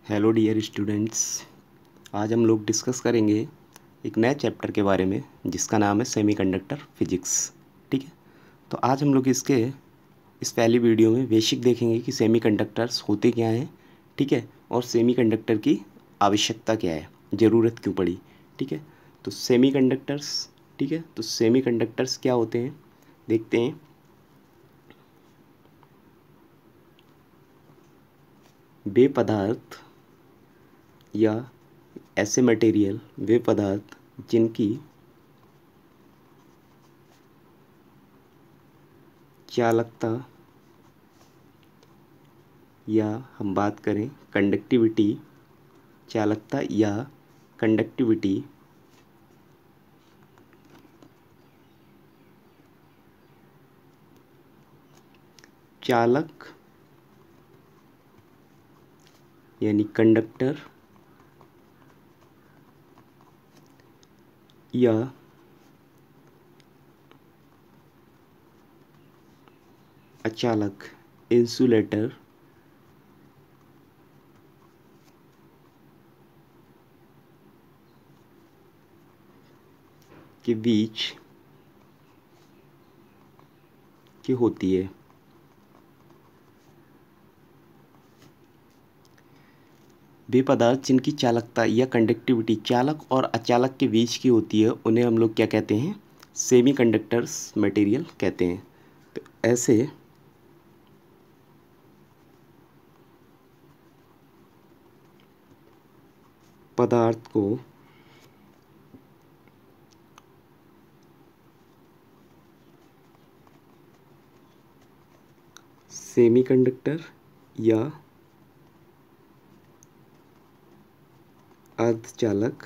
Hello dear students. आज हम लोग डिस्कस करेंगे एक नए चैप्टर के बारे में जिसका नाम है सेमीकंडक्टर फिजिक्स। ठीक है, तो आज हम लोग इस पहली वीडियो में बेसिक देखेंगे कि सेमीकंडक्टर्स होते क्या हैं। ठीक है, और सेमीकंडक्टर की आवश्यकता क्या है, ज़रूरत क्यों पड़ी। ठीक है, तो सेमीकंडक्टर्स, ठीक है, तो सेमीकंडक्टर्स क्या होते हैं देखते हैं। वे पदार्थ या ऐसे मटेरियल, वे पदार्थ जिनकी चालकता या हम बात करें कंडक्टिविटी, चालकता या कंडक्टिविटी चालक यानी कंडक्टर या अचालक इंसुलेटर के बीच की होती है। वे पदार्थ जिनकी चालकता या कंडक्टिविटी चालक और अचालक के बीच की होती है उन्हें हम लोग क्या कहते हैं, सेमीकंडक्टर्स मटेरियल कहते हैं। तो ऐसे पदार्थ को सेमीकंडक्टर या अर्धचालक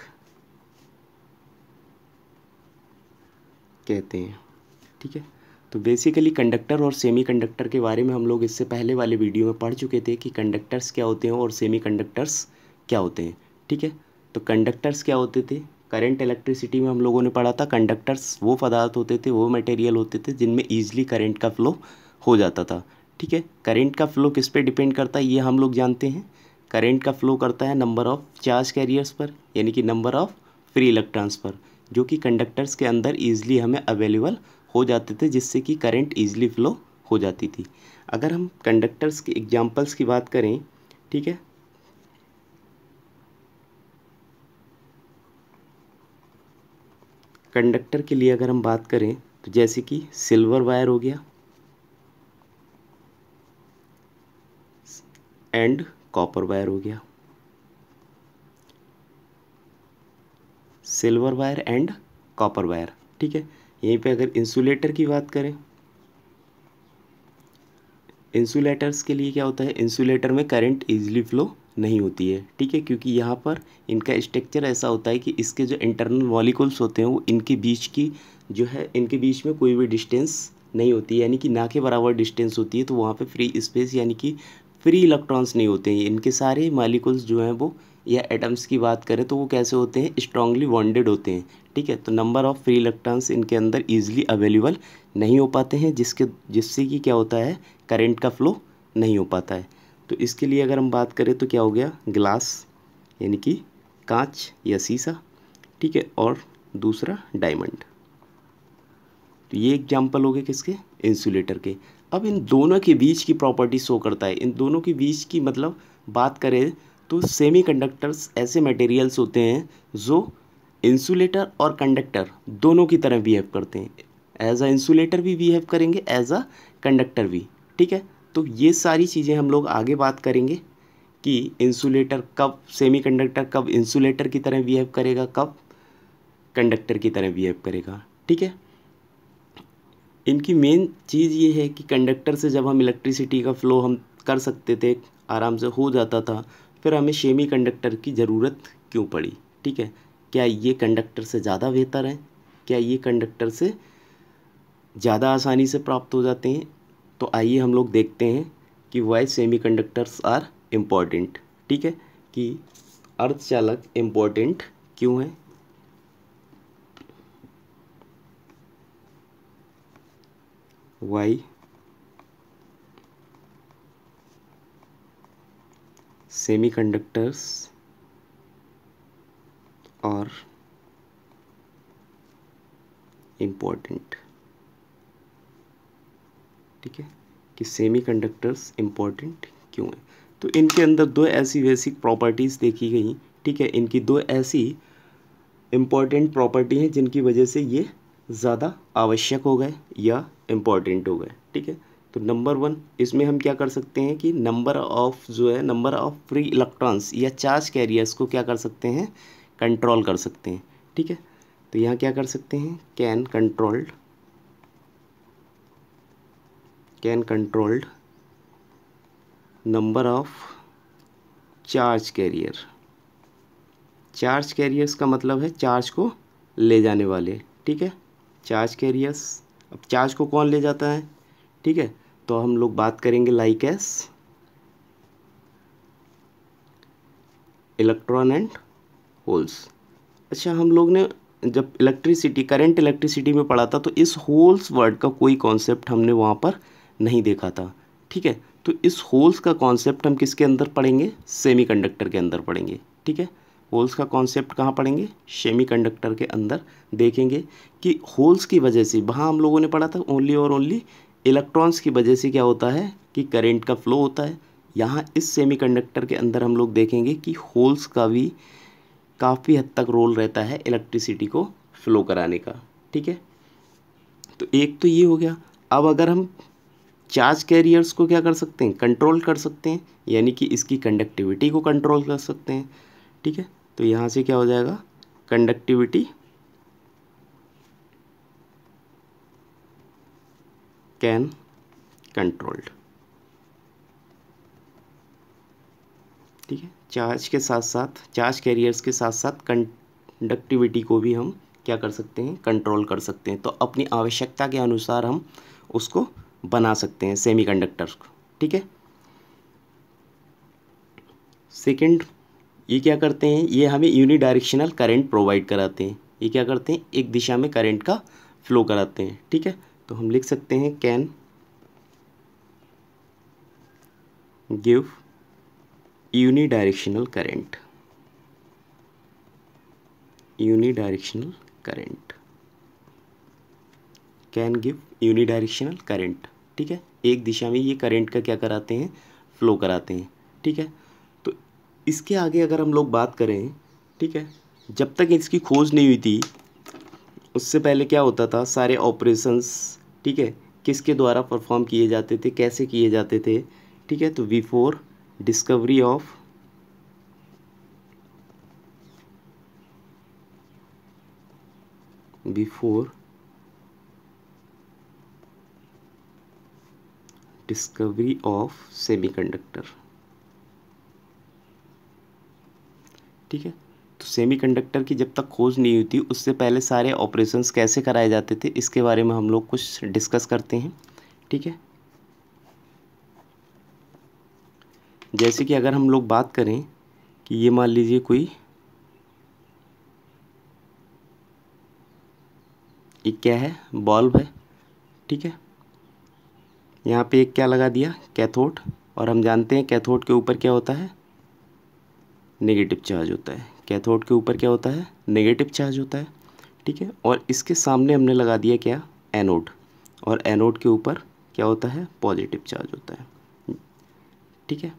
कहते हैं। ठीक है, तो बेसिकली कंडक्टर और सेमीकंडक्टर के बारे में हम लोग इससे पहले वाले वीडियो में पढ़ चुके थे कि कंडक्टर्स क्या होते हैं और सेमीकंडक्टर्स क्या होते हैं। ठीक है, तो कंडक्टर्स क्या होते थे, करंट इलेक्ट्रिसिटी में हम लोगों ने पढ़ा था। कंडक्टर्स वो पदार्थ होते थे, वो मटेरियल होते थे जिनमें ईजिली करंट का फ्लो हो जाता था। ठीक है, करंट का फ्लो किस पे डिपेंड करता है ये हम लोग जानते हैं। करंट का फ्लो करता है नंबर ऑफ़ चार्ज कैरियर्स पर, यानी कि नंबर ऑफ़ फ्री इलेक्ट्रॉन्स पर, जो कि कंडक्टर्स के अंदर ईजिली हमें अवेलेबल हो जाते थे, जिससे कि करंट ईजिली फ्लो हो जाती थी। अगर हम कंडक्टर्स के एग्जांपल्स की बात करें, ठीक है, कंडक्टर के लिए अगर हम बात करें तो जैसे कि सिल्वर वायर हो गया एंड कॉपर वायर हो गया। Silver wire and copper wire. ठीक है, यहीं पे अगर इंसुलेटर की बात करें, इंसुलेटर्स के लिए क्या होता है, इंसुलेटर में करंट इजीली फ्लो नहीं होती है। ठीक है, क्योंकि यहाँ पर इनका स्ट्रक्चर ऐसा होता है कि इसके जो इंटरनल मॉलिक्यूल्स होते हैं वो इनके बीच की जो है, इनके बीच में कोई भी डिस्टेंस नहीं होती है, यानी कि ना के बराबर डिस्टेंस होती है। तो वहाँ पे फ्री स्पेस यानी कि फ्री इलेक्ट्रॉन्स नहीं होते हैं। इनके सारे मॉलिक्यूल्स जो हैं वो, या एटम्स की बात करें तो वो कैसे होते हैं, स्ट्रांगली बॉन्डेड होते हैं। ठीक है, तो नंबर ऑफ़ फ्री इलेक्ट्रॉन्स इनके अंदर ईजिली अवेलेबल नहीं हो पाते हैं, जिससे कि क्या होता है, करंट का फ्लो नहीं हो पाता है। तो इसके लिए अगर हम बात करें तो क्या हो गया, ग्लास यानी कि कांच या शीशा। ठीक है, और दूसरा डायमंड। तो ये एग्जाम्पल हो गए किसके, इंसुलेटर के। अब इन दोनों के बीच की प्रॉपर्टी शो करता है, इन दोनों के बीच की मतलब बात करें तो सेमीकंडक्टर्स ऐसे मटेरियल्स होते हैं जो इंसुलेटर और कंडक्टर दोनों की तरह बिहेव करते हैं। एज अ इंसुलेटर भी बिहेव करेंगे, एज अ कंडक्टर भी। ठीक है, तो ये सारी चीज़ें हम लोग आगे बात करेंगे कि इंसुलेटर कब, सेमीकंडक्टर कब इंसुलेटर की तरह बिहेव करेगा, कब कंडक्टर की तरह बिहेव करेगा। ठीक है, इनकी मेन चीज़ ये है कि कंडक्टर से जब हम इलेक्ट्रिसिटी का फ़्लो हम कर सकते थे, आराम से हो जाता था, फिर हमें सेमी कंडक्टर की ज़रूरत क्यों पड़ी। ठीक है, क्या ये कंडक्टर से ज़्यादा बेहतर है, क्या ये कंडक्टर से ज़्यादा आसानी से प्राप्त हो जाते हैं। तो आइए हम लोग देखते हैं कि why semiconductors are important. ठीक है, कि अर्धचालक इम्पॉर्टेंट क्यों है। Why semiconductors are important. ठीक है, कि सेमीकंडक्टर्स इम्पोर्टेंट क्यों है। तो इनके अंदर दो ऐसी बेसिक प्रॉपर्टीज़ देखी गई। ठीक है, इनकी दो ऐसी इम्पॉर्टेंट प्रॉपर्टी हैं जिनकी वजह से ये ज़्यादा आवश्यक हो गए या इम्पॉर्टेंट हो गए। ठीक है, तो नंबर 1 इसमें हम क्या कर सकते हैं कि नंबर ऑफ फ्री इलेक्ट्रॉन्स या चार्ज कैरियर्स को क्या कर सकते हैं, कंट्रोल कर सकते हैं। ठीक है, तो यहाँ क्या कर सकते हैं, can controlled number of charge carriers का मतलब है चार्ज को ले जाने वाले। ठीक है, चार्ज कैरियर्स, अब चार्ज को कौन ले जाता है। ठीक है, तो हम लोग बात करेंगे like S electron and holes. अच्छा, हम लोग ने जब करंट इलेक्ट्रिसिटी में पढ़ा था तो इस होल्स वर्ड का कोई कॉन्सेप्ट हमने वहाँ पर नहीं देखा था। ठीक है, तो इस होल्स का कॉन्सेप्ट हम किसके अंदर पढ़ेंगे, सेमीकंडक्टर के अंदर पढ़ेंगे। ठीक है, होल्स का कॉन्सेप्ट कहाँ पढ़ेंगे, सेमीकंडक्टर के अंदर देखेंगे कि होल्स की वजह से, वहाँ हम लोगों ने पढ़ा था ओनली और ओनली इलेक्ट्रॉन्स की वजह से क्या होता है कि करंट का फ्लो होता है। यहाँ इस सेमीकंडक्टर के अंदर हम लोग देखेंगे कि होल्स का भी काफ़ी हद तक रोल रहता है इलेक्ट्रिसिटी को फ्लो कराने का। ठीक है, तो एक तो ये हो गया। अब अगर हम चार्ज कैरियर्स को क्या कर सकते हैं, कंट्रोल कर सकते हैं, यानी कि इसकी कंडक्टिविटी को कंट्रोल कर सकते हैं। ठीक है, तो यहाँ से क्या हो जाएगा, कंडक्टिविटी कैन कंट्रोल्ड। ठीक है, चार्ज कैरियर्स के साथ साथ कंडक्टिविटी को भी हम क्या कर सकते हैं, कंट्रोल कर सकते हैं। तो अपनी आवश्यकता के अनुसार हम उसको बना सकते हैं सेमीकंडक्टर्स को। ठीक है, सेकंड ये क्या करते हैं, ये हमें यूनिडायरेक्शनल करंट प्रोवाइड कराते हैं। ये क्या करते हैं, एक दिशा में करंट का फ्लो कराते हैं। ठीक है, तो हम लिख सकते हैं can give unidirectional current. Can give unidirectional current. ठीक है, एक दिशा में ये करंट का क्या कराते हैं, फ्लो कराते हैं। ठीक है, तो इसके आगे अगर हम लोग बात करें, ठीक है, जब तक इसकी खोज नहीं हुई थी उससे पहले क्या होता था, सारे ऑपरेशंस, ठीक है, किसके द्वारा परफॉर्म किए जाते थे, कैसे किए जाते थे। ठीक है, तो बिफोर डिस्कवरी ऑफ सेमीकंडक्टर। ठीक है, तो सेमीकंडक्टर की जब तक खोज नहीं हुई थी उससे पहले सारे ऑपरेशंस कैसे कराए जाते थे, इसके बारे में हम लोग कुछ डिस्कस करते हैं। ठीक है, जैसे कि अगर हम लोग बात करें कि ये मान लीजिए कोई एक क्या है, बल्ब है। ठीक है, यहाँ पे एक क्या लगा दिया, कैथोड, और हम जानते हैं कैथोड के ऊपर क्या होता है, नेगेटिव चार्ज होता है। कैथोड के ऊपर क्या होता है, नेगेटिव चार्ज होता है। ठीक है, और इसके सामने हमने लगा दिया क्या, एनोड, और एनोड के ऊपर क्या होता है, पॉजिटिव चार्ज होता है। ठीक है,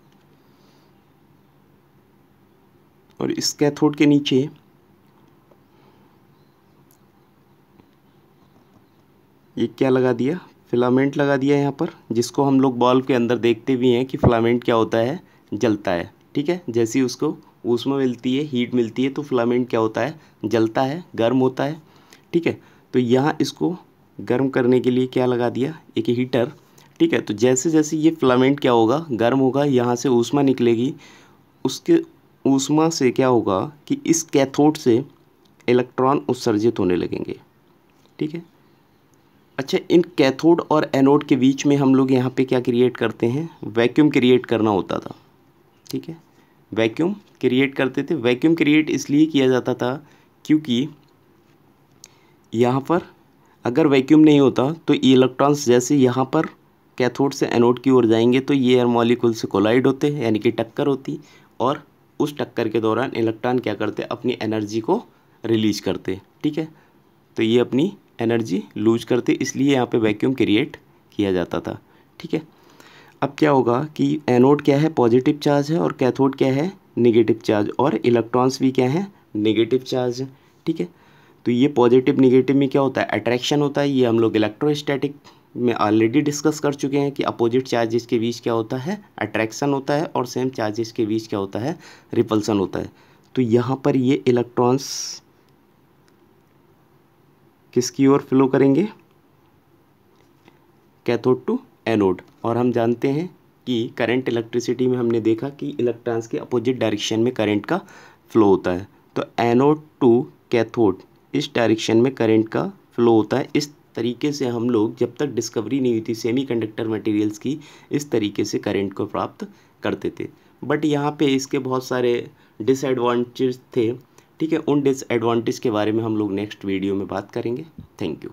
और इस कैथोड के नीचे ये क्या लगा दिया, फिलामेंट लगा दिया यहाँ पर, जिसको हम लोग बल्ब के अंदर देखते भी हैं कि फिलामेंट क्या होता है, जलता है। ठीक है, जैसे ही उसको ऊष्मा मिलती है, हीट मिलती है, तो फिलामेंट क्या होता है, जलता है, गर्म होता है। ठीक है, तो यहाँ इसको गर्म करने के लिए क्या लगा दिया, एक हीटर। ठीक है, तो जैसे जैसे ये फिलामेंट क्या होगा, गर्म होगा, यहाँ से ऊष्मा निकलेगी, उसके ऊष्मा से क्या होगा कि इस कैथोड से इलेक्ट्रॉन उत्सर्जित होने लगेंगे। ठीक है, अच्छा, इन कैथोड और एनोड के बीच में हम लोग यहाँ पे क्या क्रिएट करते हैं, वैक्यूम क्रिएट करना होता था। ठीक है, वैक्यूम क्रिएट करते थे। वैक्यूम क्रिएट इसलिए किया जाता था क्योंकि यहाँ पर अगर वैक्यूम नहीं होता तो इलेक्ट्रॉन्स जैसे यहाँ पर कैथोड से एनोड की ओर जाएंगे तो ये एयर मॉलिक्यूल से कोलाइड होते हैं, यानी कि टक्कर होती, और उस टक्कर के दौरान इलेक्ट्रॉन क्या करते, अपनी एनर्जी को रिलीज करते। ठीक है, तो ये अपनी एनर्जी लूज करते, इसलिए यहाँ पे वैक्यूम क्रिएट किया जाता था। ठीक है, अब क्या होगा कि एनोड क्या है, पॉजिटिव चार्ज है, और कैथोड क्या है, नेगेटिव चार्ज, और इलेक्ट्रॉन्स भी क्या है, नेगेटिव चार्ज है। ठीक है, तो ये पॉजिटिव नेगेटिव में क्या होता है, अट्रैक्शन होता है। ये हम लोग इलेक्ट्रोस्टैटिक में ऑलरेडी डिस्कस कर चुके हैं कि अपोजिट चार्जेस के बीच क्या होता है, अट्रैक्शन होता है, और सेम चार्जेस के बीच क्या होता है, रिपल्सन होता है। तो यहाँ पर ये इलेक्ट्रॉन्स किसकी ओर फ्लो करेंगे, कैथोड टू एनोड। और हम जानते हैं कि करंट इलेक्ट्रिसिटी में हमने देखा कि इलेक्ट्रॉन्स के अपोजिट डायरेक्शन में करंट का फ्लो होता है। तो एनोड टू कैथोड इस डायरेक्शन में करंट का फ्लो होता है। इस तरीके से हम लोग जब तक डिस्कवरी नहीं हुई थी सेमीकंडक्टर मटेरियल्स की, इस तरीके से करंट को प्राप्त करते थे। बट यहाँ पे इसके बहुत सारे डिसएडवांटेज थे। ठीक है, उन डिसएडवांटेज के बारे में हम लोग नेक्स्ट वीडियो में बात करेंगे। Thank you.